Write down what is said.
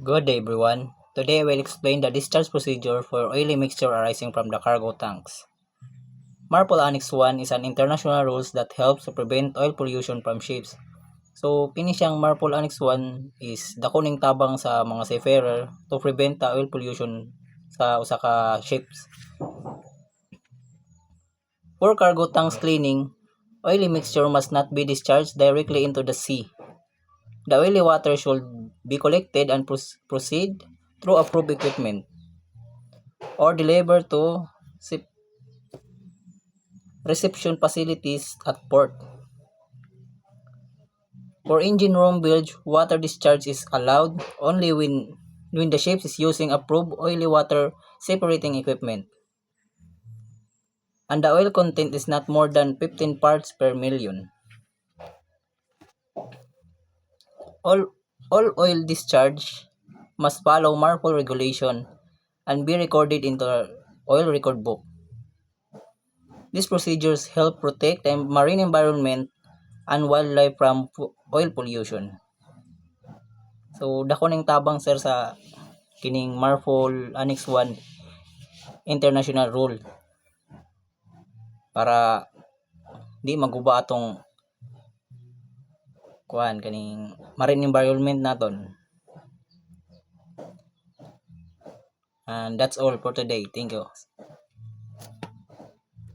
Good day everyone. Today I will explain the discharge procedure for oily mixture arising from the cargo tanks. MARPOL Annex 1 is an international rules that helps to prevent oil pollution from ships. So, kini siyang MARPOL Annex 1 is dako ning tabang sa mga seafarer to prevent the oil pollution sa usa ka ships. For cargo tanks cleaning, oily mixture must not be discharged directly into the sea. The oily water should be collected and proceed through approved equipment or delivered to reception facilities at port. For engine room bilge, water discharge is allowed only when the ship is using approved oily water separating equipment and the oil content is not more than 15 parts per million. All oil discharge must follow MARPOL regulation and be recorded into the oil record book. These procedures help protect the marine environment and wildlife from oil pollution. So dako ning tabang sir sa kining MARPOL Annex 1 international rule para di maguba atong kaning marine environment naton. And that's all for today. Thank you.